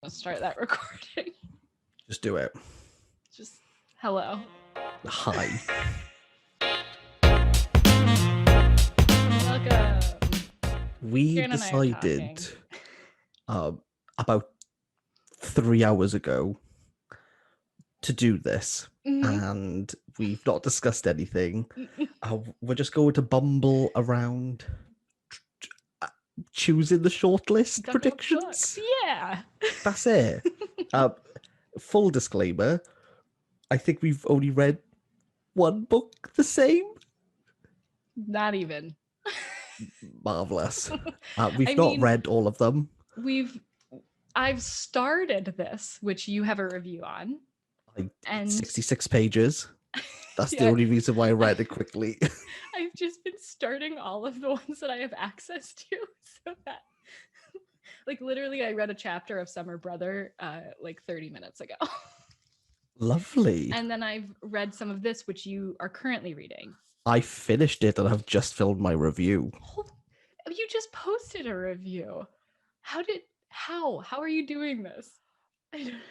Let's start that recording. Just do it. Just hello. Hi. Welcome. We Karen and I are decided about 3 hours ago to do this, and we've not discussed anything. We're just going to bumble around choosing the shortlist predictions. Books. Yeah. That's it. Full disclaimer, I think we've only read one book the same. Not even. Marvelous. We've not read all of them. I've started this, which you have a review on. And 66 pages. That's the only reason why I read it quickly. I've just been starting all of the ones that I have access to, so that like literally I read a chapter of Summer Brother like 30 minutes ago. Lovely. And then I've read some of this, which you are currently reading. I finished it and I've just filmed my review. You just posted a review. How are you doing this?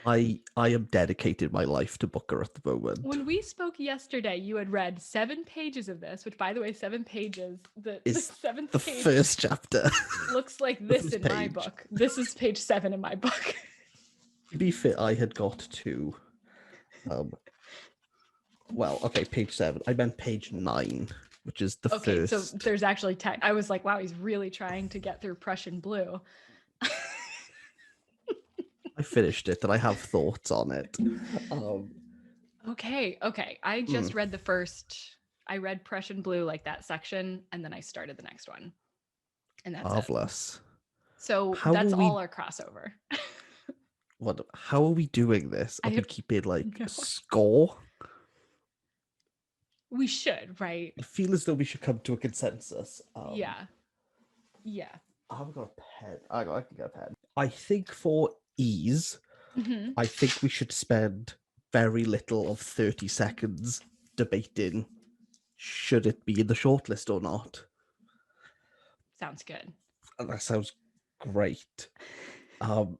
I am dedicated my life to Booker at the moment. When we spoke yesterday, you had read 7 pages of this, which, by the way, 7 pages. The seventh the page first chapter. Looks like this in my book. This is page 7 in my book. To be fair, I had got to, page 7. I meant page 9, which is the first. Okay, so there's actually I was like, wow, he's really trying to get through Prussian Blue. I finished it and I have thoughts on it. Okay. I just read I read Prussian Blue, like that section, and then I started the next one. And that's marvelous. So that's all our crossover. How are we doing this? I could keep it like score. We should, right? I feel as though we should come to a consensus. Yeah. I haven't got a pen. I can get a pen. I think for ease, I think we should spend very little of 30 seconds debating should it be in the shortlist or not. Sounds good. That sounds great. And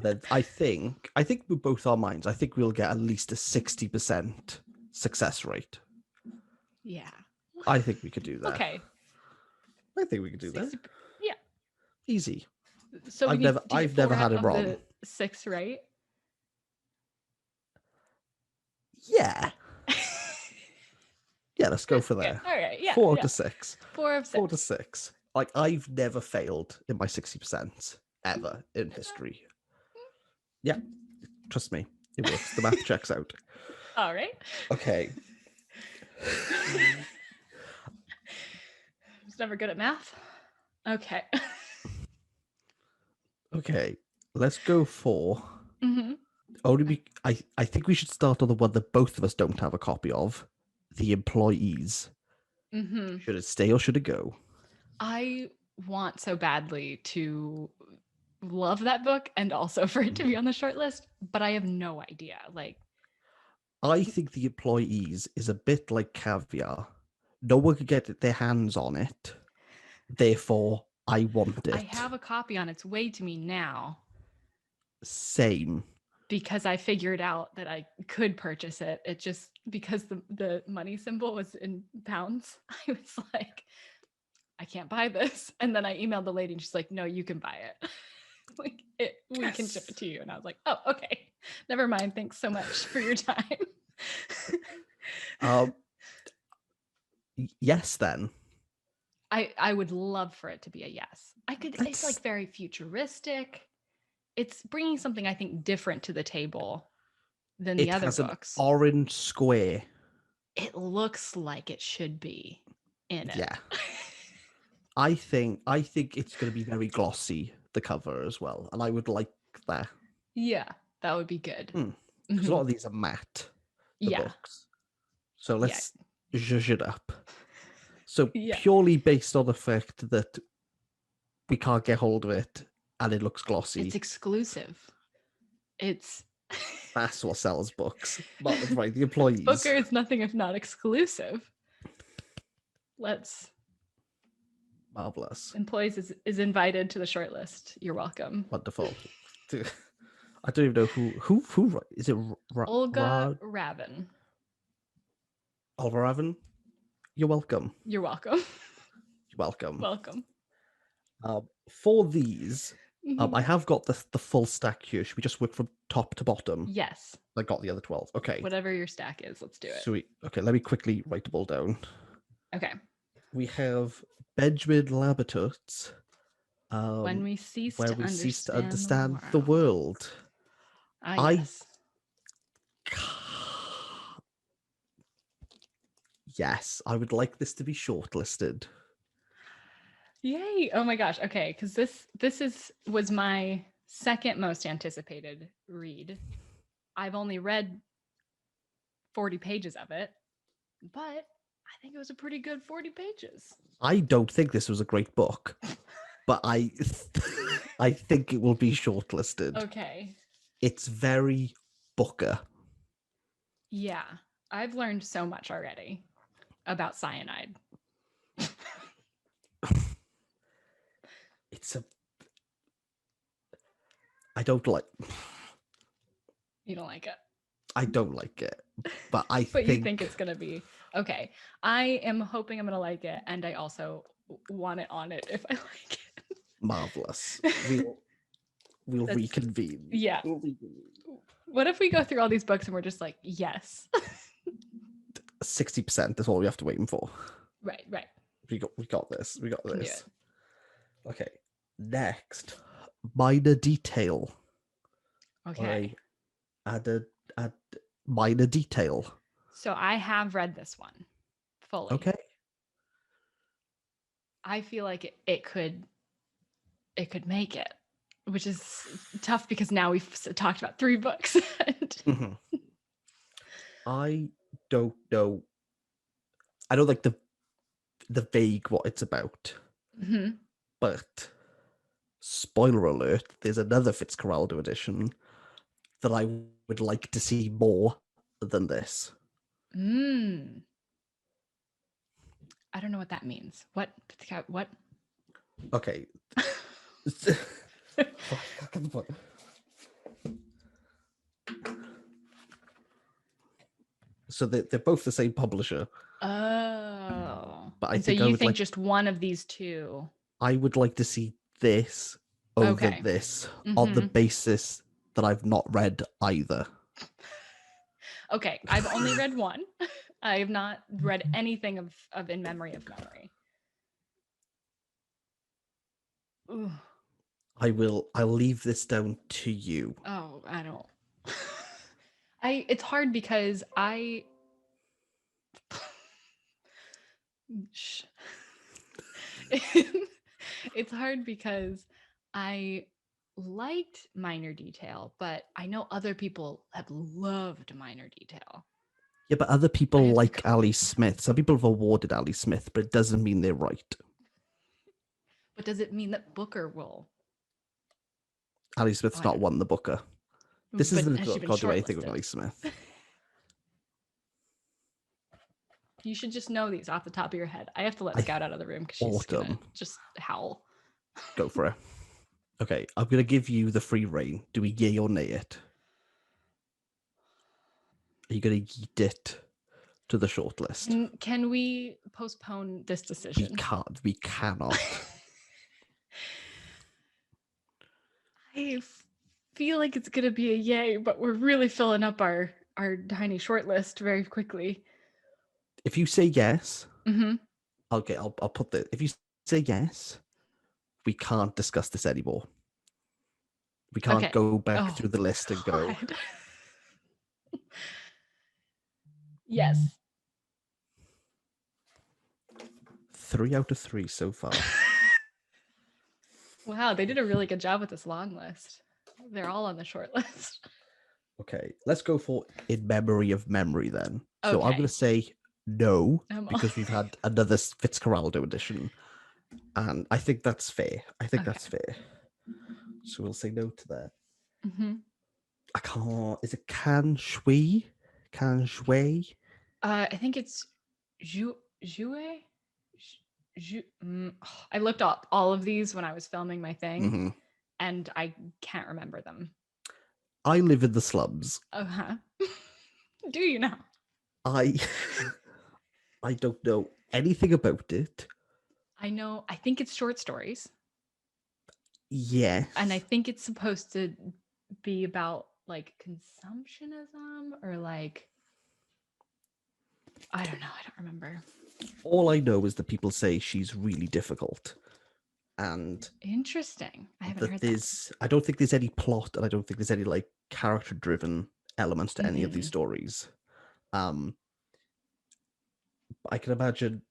then I think with both our minds, I think we'll get at least a 60% success rate. Yeah. I think we could do that. Okay. I think we could do 60, that. Yeah. Easy. So I've never had it wrong. 6, right? Yeah. Yeah, let's go for that. All right. Yeah. 4 to 6. 4 of 6. 4 to 6. Like, I've never failed in my 60% ever in history. Yeah, trust me, it works. The math checks out. All right. Okay. I was never good at math. Okay. Okay, let's go for. I think we should start on the one that both of us don't have a copy of, The Employees. Should it stay or should it go? I want so badly to love that book and also for it to be on the short list, but I have no idea. Like, I think The Employees is a bit like Caviar. No one could get their hands on it. Therefore, I want it. I have a copy on its way to me now. Same. Because I figured out that I could purchase it. It just, because the money symbol was in pounds, I was like, I can't buy this. And then I emailed the lady and she's like, no, you can buy it. We can ship it to you. And I was like, oh, okay. Never mind. Thanks so much for your time. Yes, then. I would love for it to be a yes. It's like very futuristic. It's bringing something, I think, different to the table than the other books. An orange square. It looks like it should be in it. Yeah. I think it's going to be very glossy, the cover as well, and I would like that. Yeah, that would be good. Because a lot of these are matte. Books. So let's zhuzh it up. So purely based on the fact that we can't get hold of it and it looks glossy. It's exclusive. That's what sells books. Right, The Employees. Booker is nothing if not exclusive. Marvelous. Employees is invited to the shortlist. You're welcome. Wonderful. I don't even know who is it. Olga Ravn. Olga Ravn. You're welcome. You're welcome. You're welcome. Welcome. For these, I have got the full stack here. Should we just work from top to bottom? Yes. I got the other 12. Okay. Whatever your stack is, let's do it. Sweet. Okay, let me quickly write them all down. Okay. We have Benjamin Labatut. When we cease to understand the world. Yes. Yes, I would like this to be shortlisted. Yay! Oh my gosh. Okay, because this was my second most anticipated read. I've only read 40 pages of it, but I think it was a pretty good 40 pages. I don't think this was a great book, but I think it will be shortlisted. Okay. It's very Booker. Yeah, I've learned so much already about cyanide. I don't like. You don't like it. I don't like it, but you think it's gonna be okay. I am hoping I'm gonna like it, and I also want it on it if I like it. Marvelous. We'll reconvene. Yeah. What if we go through all these books and we're just like, yes. 60%. That's all we have to wait for. Right. We got this. We got this. Yeah. Okay. Next, minor detail. Okay. Add minor detail. So I have read this one fully. Okay. I feel like it could make it, which is tough because now we've talked about 3 books. I don't know. I don't like the vague what it's about. But spoiler alert, there's another Fitzcarraldo edition that I would like to see more than this. I don't know what that means. What? Okay. So they're both the same publisher. Oh. But I so think you think just one of these two? I would like to see this over this on the basis that I've not read either. Okay, I've only read one. I have not read anything of In Memory of Memory. Ooh. I'll leave this down to you. Oh, I don't. It's hard because it's hard because I liked Minor Detail, but I know other people have loved Minor Detail. Yeah, but other people like Ali Smith. Some people have awarded Ali Smith, but it doesn't mean they're right. But does it mean that Booker will? Ali Smith's not won the Booker. This isn't going to do anything with Ali Smith. You should just know these off the top of your head. I have to let Scout out of the room because she's gonna just howl. Go for it. Okay, I'm going to give you the free reign. Do we yay or nay it? Are you going to yeet it to the shortlist? Can we postpone this decision? We can't. We cannot. I feel like it's going to be a yay, but we're really filling up our tiny shortlist very quickly. If you say yes, okay, I'll put the. If you say yes, we can't discuss this anymore. We can't go back through the list and go. Yes. 3 out of 3 so far. Wow, they did a really good job with this long list. They're all on the short list. Okay, let's go for In Memory of Memory then. So I'm going to say no, because we've had another Fitzcarraldo edition. And I think that's fair. That's fair. So we'll say no to that. I can't. Is it Can Xue? Can Xue? I think it's Xue. I looked up all of these when I was filming my thing, and I can't remember them. I live in the slums. Uh-huh. Do you now? I don't know anything about it. I think it's short stories. Yes. And I think it's supposed to be about like consumptionism or like, I don't know. I don't remember. All I know is that people say she's really difficult. And interesting. I haven't heard that. I don't think there's any plot, and I don't think there's any like character-driven elements to any of these stories. I can imagine.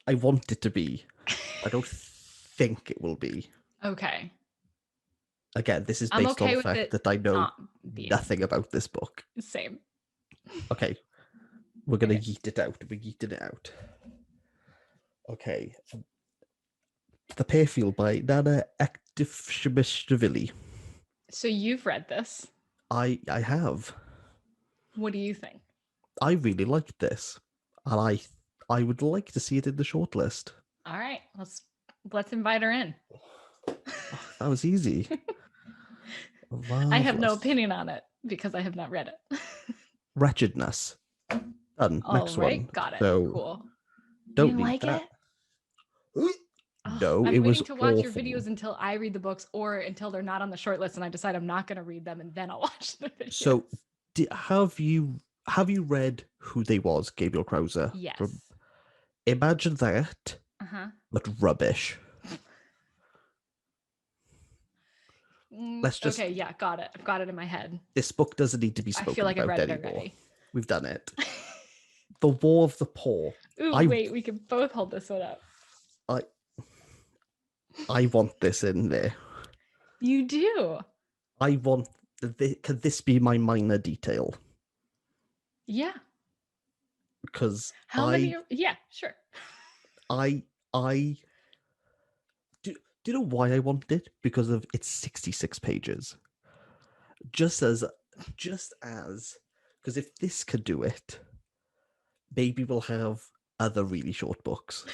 I want it to be. I don't think it will be. Okay. Again, this is based on the fact that I know nothing about this book. Same. Okay. We're going to yeet it out. We're yeeting it out. Okay. The Pear by Nana Ekvtimishvili. So you've read this? I have. What do you think? I really liked this. And I would like to see it in the shortlist. All right. Let's invite her in. That was easy. I have no opinion on it because I have not read it. Wretchedness. Done. Next one. Got it. So cool. Don't you like that. It? No, I'm it was waiting to watch awful. your videos until I read the books or until they're not on the short list and I decide I'm not going to read them and then I'll watch the videos. So have you read Who They Was, Gabriel Krauser? Yes. Imagine that, but rubbish. Let's just. Okay, yeah, got it. I've got it in my head. This book doesn't need to be spoken I feel like about I've read anymore. it already. We've done it. The War of the Poor. Ooh, wait, we can both hold this one up. I want this in there. You do? I want. Can this be my minor detail? Yeah. Because many? Yeah, sure. Do you know why I want it? Because of its 66 pages. Just as, because if this could do it, maybe we'll have other really short books.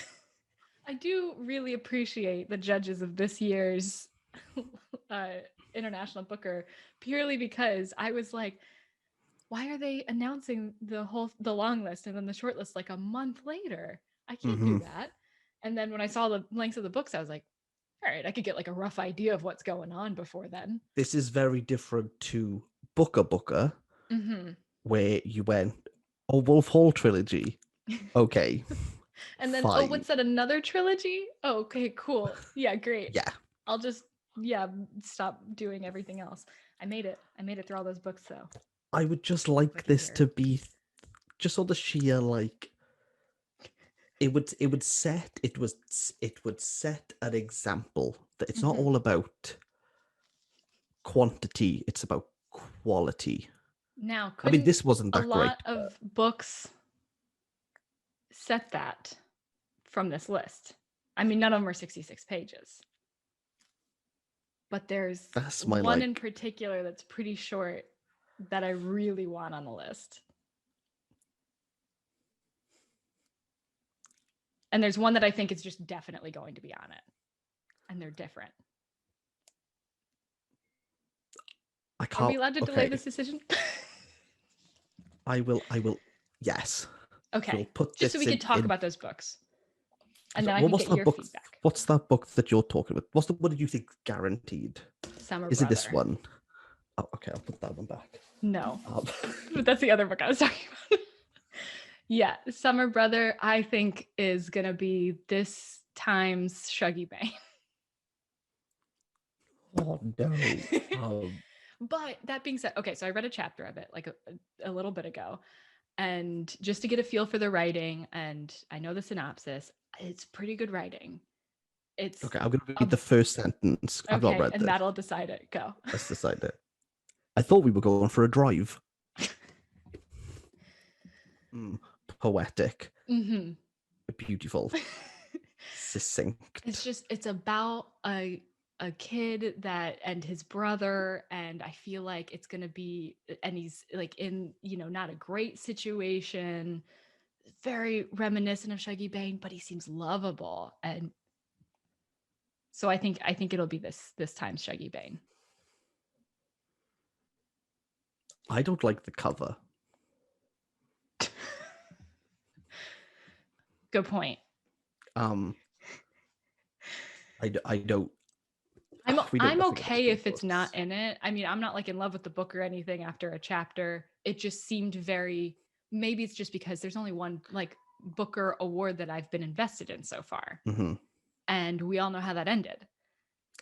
I do really appreciate the judges of this year's International Booker, purely because I was like, why are they announcing the long list and then the short list like a month later? I can't do that. And then when I saw the lengths of the books, I was like, all right, I could get like a rough idea of what's going on before then. This is very different to Booker, where you went, oh, Wolf Hall trilogy. Okay. And then, fine. what's that, another trilogy? Oh, okay, cool. Yeah, great. Yeah. I'll just, stop doing everything else. I made it through all those books, though. I would just like this to be just on the sheer, like, it would set an example that it's not all about quantity, it's about quality. Now, I mean, this wasn't that great. A lot of books set that from this list. I mean, none of them are 66 pages. But there's one in particular that's pretty short that I really want on the list. And there's one that I think is just definitely going to be on it. And they're different. Are we allowed to delay this decision? I will. Yes. Okay. We'll put just so we can talk about those books. And then I can get your feedback. What's that book that you're talking about? What did you think guaranteed? Summer Is Brother. it this one? Oh, okay, I'll put that one back. No. But that's the other book I was talking about. Yeah, Summer Brother, I think, is going to be this time's Shuggy Bane. Oh, no. But that being said, okay, so I read a chapter of it like a little bit ago. And just to get a feel for the writing, and I know the synopsis, it's pretty good writing. It's okay, I'm going to read the first sentence. I've not read and this. that'll decide it. Go. Let's decide it. I thought we were going for a drive. Poetic. Beautiful. Succinct. It's about a kid and his brother, and I feel like it's gonna be, and he's like in, not a great situation, very reminiscent of Shuggy Bane, but he seems lovable, and So I think it'll be this time Shaggy Bang. I don't like the cover. Good point. I don't. I'm okay if it's not in it. I mean, I'm not like in love with the book or anything after a chapter. It just seemed very, maybe it's just because there's only one like Booker award that I've been invested in so far. Mm-hmm. And we all know how that ended.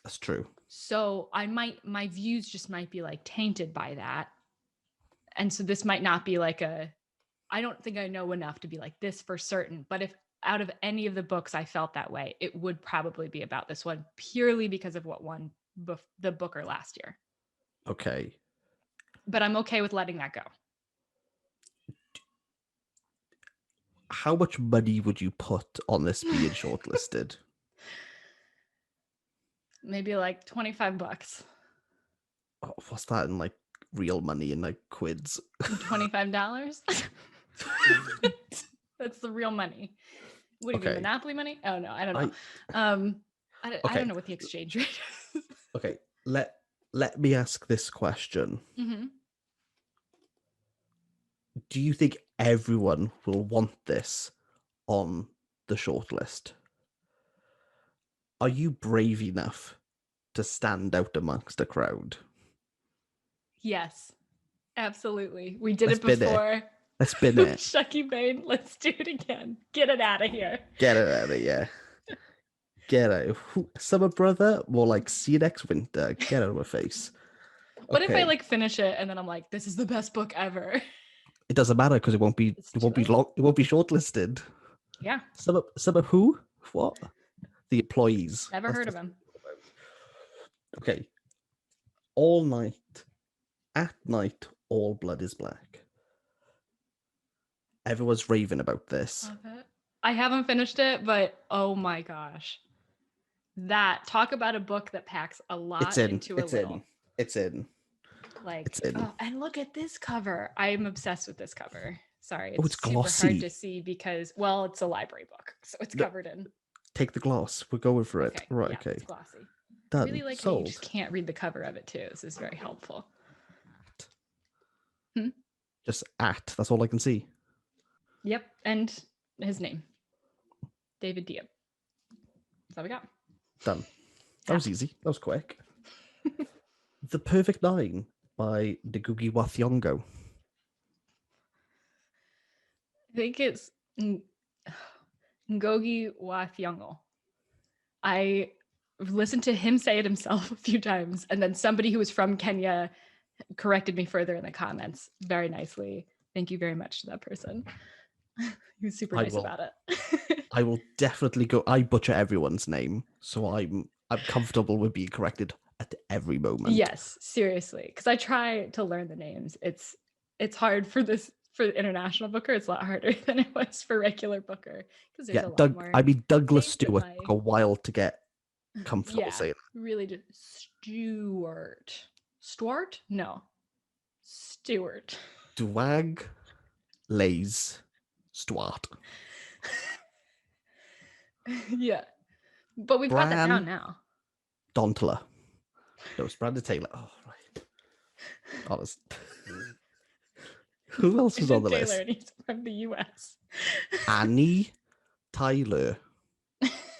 That's true. So my views just might be like tainted by that. And so this might not be like I don't think I know enough to be like this for certain. But if out of any of the books I felt that way, it would probably be about this one purely because of what won the Booker last year. Okay. But I'm okay with letting that go. How much money would you put on this being shortlisted? Maybe like $25. Oh, what's that in like real money in like quids? $25? That's the real money. What do you mean, Monopoly money? Oh no, I don't know. I don't know what the exchange rate is. Okay, let me ask this question. Mm-hmm. Do you think everyone will want this on the shortlist? Are you brave enough to stand out amongst the crowd? Yes, absolutely. We did it before. Let's spin it. Shucky Bane, let's do it again. Get it out of here. Get it out of here. Get out. Summer brother, more like see you next winter. Get out of my face. What if I like finish it and then I'm like, this is the best book ever? It doesn't matter because it won't be long. It won't be shortlisted. Yeah. Some of who? What? The employees. Never heard of him. Okay. All night. At night, all blood is black. Everyone's raving about this. Love it. I haven't finished it, but oh my gosh. Talk about a book that packs a lot into a little. It's in. Like, it's in. Oh, and look at this cover. I'm obsessed with this cover. Sorry, it's glossy. Super hard to see because, well, it's a library book, so it's covered in. Take the gloss. We're going for it. Okay. Right, yeah, okay. It's glossy. Done. I really like how you just can't read the cover of it too. This is very helpful. Just that's all I can see. Yep, and his name. David Diop. That's all we got. Done. That was easy. That was quick. The Perfect Nine by Ngũgĩ wa Thiong'o. I think it's Ngũgĩ wa Thiong'o. I listened to him say it himself a few times, and then somebody who was from Kenya corrected me further in the comments very nicely. Thank you very much to that person. He was super nice about it. I will definitely go. I butcher everyone's name, so I'm comfortable with being corrected at every moment. Yes, seriously, because I try to learn the names. It's hard for international Booker. It's a lot harder than it was for regular Booker because there's a lot more. I mean, Douglas Stewart took a while to get comfortable saying. Really, just Stewart? No, Stewart. Dwag Lays Stewart. Yeah, but we've got that down now. Dontler. No, it's Brandon Taylor. Oh, right. Honest. Who else was on the list? And he's from the US. Annie Tyler.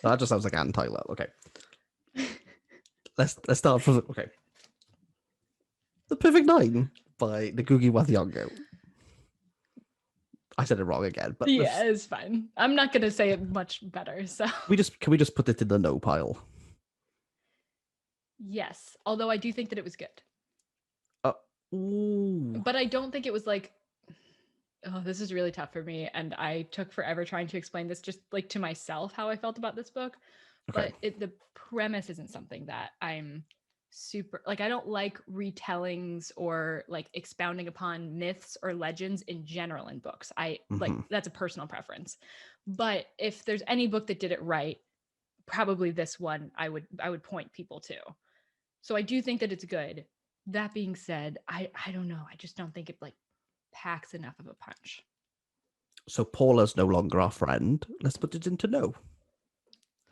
That just sounds like Ann Tyler. Okay. Let's start from okay. The Perfect Nine by Ngũgĩ wa Thiong'o. I said it wrong again, but yeah, it's fine. I'm not gonna say it much better. So can we just put it in the no pile? Yes, although I do think that it was good. Ooh. But I don't think it was like, oh, this is really tough for me, and I took forever trying to explain this just like to myself how I felt about this book. Okay. But the premise isn't something that I'm super like. I don't like retellings or like expounding upon myths or legends in general in books. Like that's a personal preference. But if there's any book that did it right, probably this one I would point people to. So I do think that it's good. That being said, I don't know. I just don't think it like packs enough of a punch. So Paula's no longer our friend. Let's put it into no.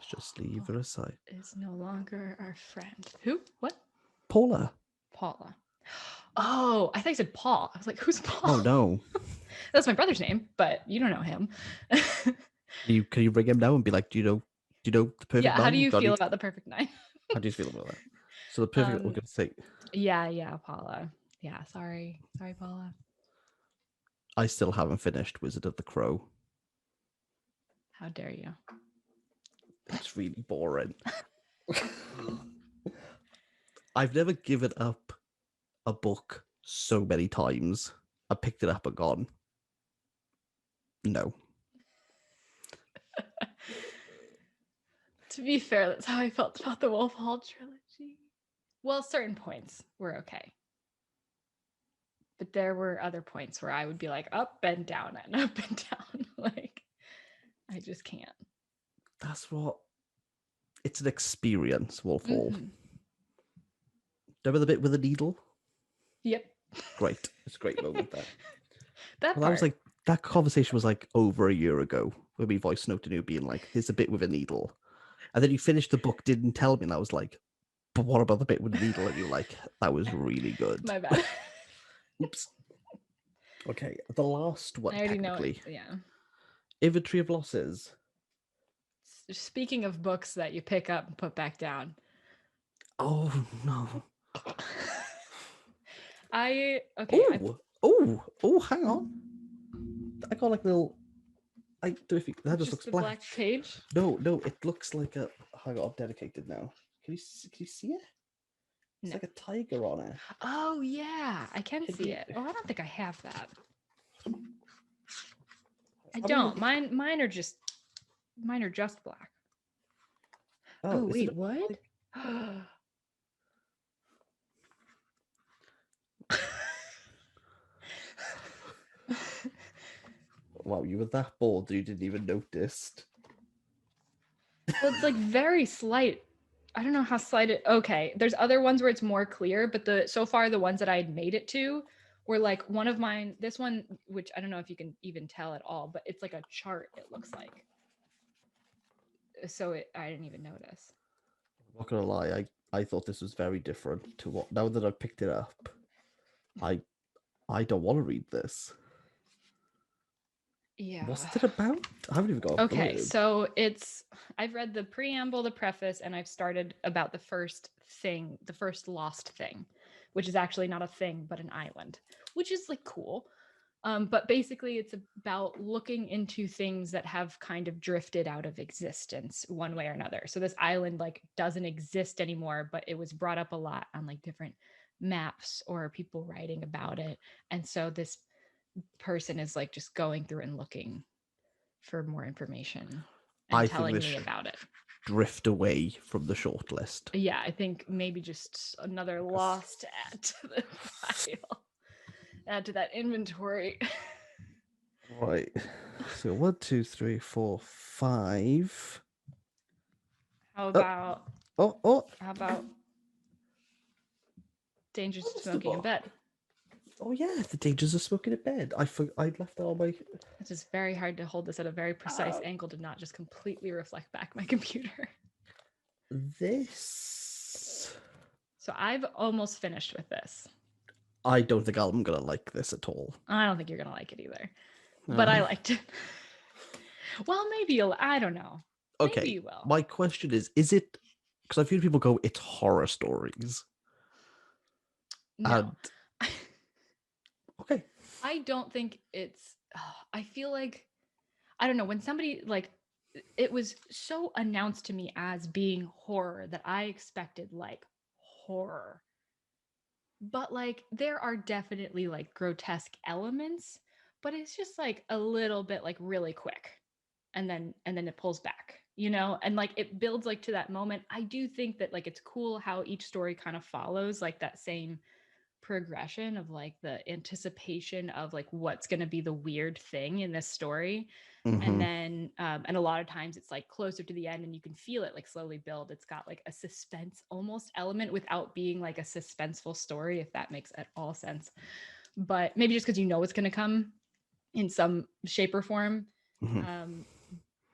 Let's just leave her aside. Is no longer our friend. Who? What? Paula. Paula. Oh, I thought you said Paul. I was like, who's Paul? Oh no. That's my brother's name, but you don't know him. Can you bring him now and be like, do you know the perfect Yeah, nine? how do you feel about the perfect nine? How do you feel about that? So the perfect, we're gonna say. Yeah, Paula. Yeah, sorry, Paula. I still haven't finished Wizard of the Crow. How dare you? It's really boring. I've never given up a book so many times. I picked it up and gone, no. To be fair, that's how I felt about the Wolf Hall trilogy. Well, certain points were okay. But there were other points where I would be like up and down and up and down. Like, I just can't. That's what... It's an experience, Wolf Hall. Mm-hmm. Remember the bit with the needle? Yep. Great. It's a great moment there. That was like, that conversation was like over a year ago when we voice noted you being like, here's a bit with a needle. And then you finished the book, didn't tell me, and I was like, but what about the bit with the needle? And you're like, that was really good. My bad. Oops. Okay, the last one, I already technically. know it. Yeah. Inventory of Losses. Speaking of books that you pick up and put back down. Oh, no. Okay. Oh, hang on. I got like a little... I don't know if you... That just looks the black. black page? No, it looks like a... Hang on, I'm dedicated now. Can you see it? It's like a tiger on it. Oh, yeah. I can see it. Oh, I don't think I have that. I don't. Mine are just black. Oh wait, what? Wow, you were that bored that you didn't even notice. Well, it's like very slight. I don't know how slight it. Okay, there's other ones where it's more clear, but so far the ones that I had made it to were like one of mine. This one, which I don't know if you can even tell at all, but it's like a chart. It looks like. So I didn't even notice. I'm not gonna lie, I thought this was very different to what. Now that I picked it up, I don't want to read this. Yeah. What's it about? I haven't even got a Okay, blurb. so I've read the preamble, the preface, and I've started about the first thing, the first lost thing, which is actually not a thing, but an island, which is like cool. But basically it's about looking into things that have kind of drifted out of existence one way or another. So this island like doesn't exist anymore, but it was brought up a lot on like different maps or people writing about it. And so this person is like just going through and looking for more information and telling me about it. Drift away from the shortlist. Yeah, I think maybe just another loss to add to the file. Add to that inventory. Right. So 1, 2, 3, 4, 5. How about How about dangers of smoking in bed? Oh yeah, the dangers of smoking in bed. I left that on my... It's just very hard to hold this at a very precise angle to not just completely reflect back my computer. This... So I've almost finished with this. I don't think I'm gonna like this at all. I don't think you're gonna like it either. But I liked it. Well, maybe you'll... I don't know. Okay. Maybe you will. My question is it... Because I've heard people go, it's horror stories. No. Okay. I don't think it's... I feel like... I don't know. When somebody like... It was so announced to me as being horror that I expected like horror. But like there are definitely like grotesque elements, but it's just like a little bit like really quick. And then it pulls back, you know, and like it builds like to that moment. I do think that like it's cool how each story kind of follows like that same progression of like the anticipation of like what's going to be the weird thing in this story. And then and a lot of times it's like closer to the end and you can feel it like slowly build. It's got like a suspense almost element without being like a suspenseful story, if that makes at all sense. But maybe just because you know it's going to come in some shape or form.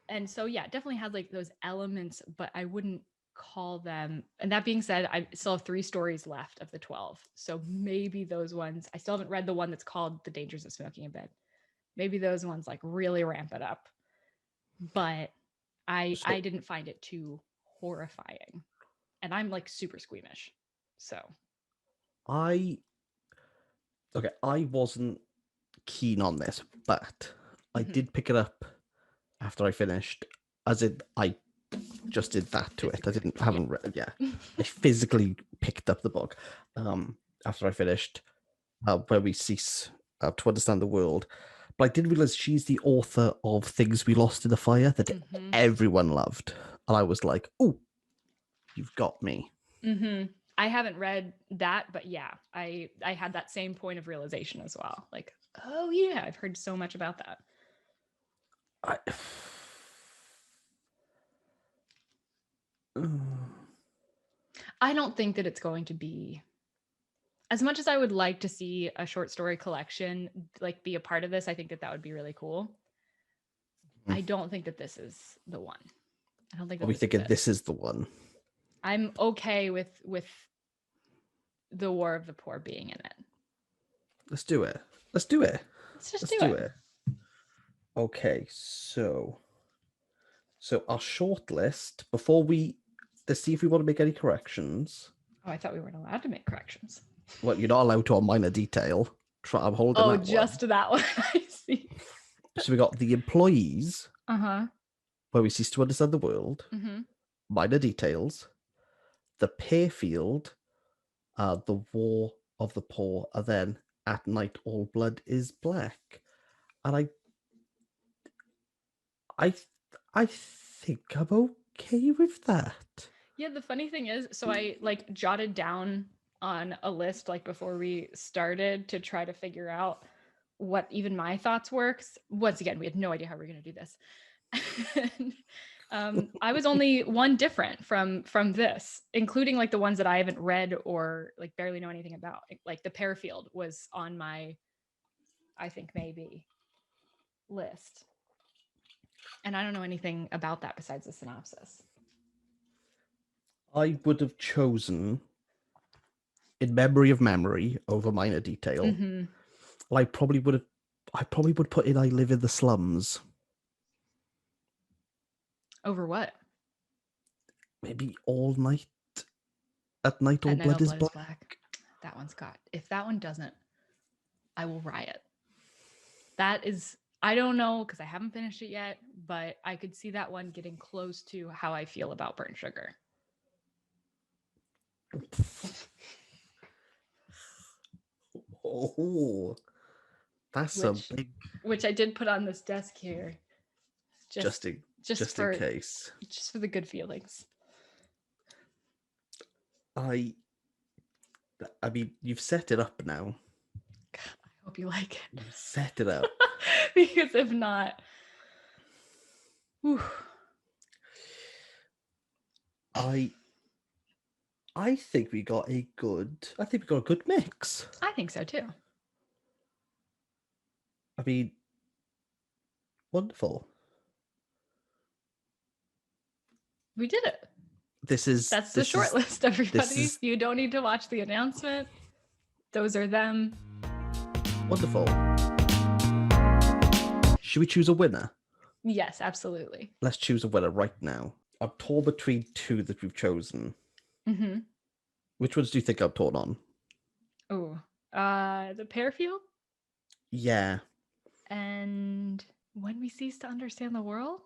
And so, yeah, it definitely has like those elements, but I wouldn't call them. And that being said, I still have 3 stories left of the 12. So maybe those ones, I still haven't read the one that's called The Dangers of Smoking in Bed. Maybe those ones like really ramp it up. But I didn't find it too horrifying. And I'm like super squeamish. So I wasn't keen on this, but I did pick it up after I finished. As in, I just did that to it. I haven't read. Yeah, I physically picked up the book after I finished Where We Cease to Understand the World. But I didn't realize she's the author of Things We Lost in the Fire that everyone loved, and I was like, "Oh, you've got me." I haven't read that, but yeah, I had that same point of realization as well. Like, oh yeah, I've heard so much about that. I don't think that it's going to be, as much as I would like to see a short story collection like be a part of this. I think that would be really cool. I don't think that this is the one. I don't think that we thinking this is the one. I'm okay with the War of the Poor being in it. Let's do it. Let's do it. Let's just do it. Okay, so our shortlist, before let's see if we want to make any corrections. Oh, I thought we weren't allowed to make corrections. Well, you're not allowed to on minor detail. I'm holding that just one. That one. I see. So we got the employees. Where We Cease to Understand the World. Minor details. The Pear Field. The War of the Poor, and then At Night All Blood is Black. And I think I'm okay with that. Yeah, the funny thing is, so I like jotted down on a list like before we started to try to figure out what even my thoughts were. Once again, we had no idea how we were going to do this. I was only one different from this, including like the ones that I haven't read or like barely know anything about. Like the Pear Field was on my, I think maybe, list. And I don't know anything about that besides the synopsis. I would have chosen In Memory of Memory over Minor Detail. I probably would put in I Live in the Slums. Over what? Maybe At Night All Blood is Black. That one's got. If that one doesn't, I will riot. That is, I don't know because I haven't finished it yet, but I could see that one getting close to how I feel about Burnt Sugar. Oh, that's a big. Which I did put on this desk here, just in case, just for the good feelings. I mean, you've set it up now. God, I hope you like it. You've set it up. Because if not, whew. I think we got a good mix. I think so too. I mean, wonderful. We did it. That's the shortlist, everybody. You don't need to watch the announcement. Those are them. Wonderful. Should we choose a winner? Yes, absolutely. Let's choose a winner right now. I'm torn between 2 that we've chosen. Which ones do you think I'm torn on? Oh, the Pear Field? Yeah. And When We Cease to Understand the World?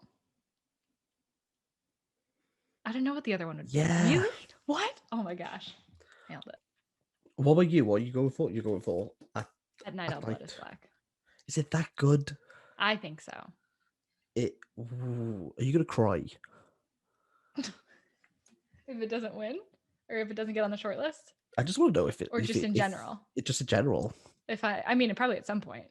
I don't know what the other one would be. Really? What? Oh my gosh. Nailed it. What about you? What are you going for? You're going for At Night All Blood is Black. Is it that good? I think so. Are you going to cry? If it doesn't win? Or if it doesn't get on the short list? I just want to know if it... Or just in general? Just in general. I mean, probably at some point.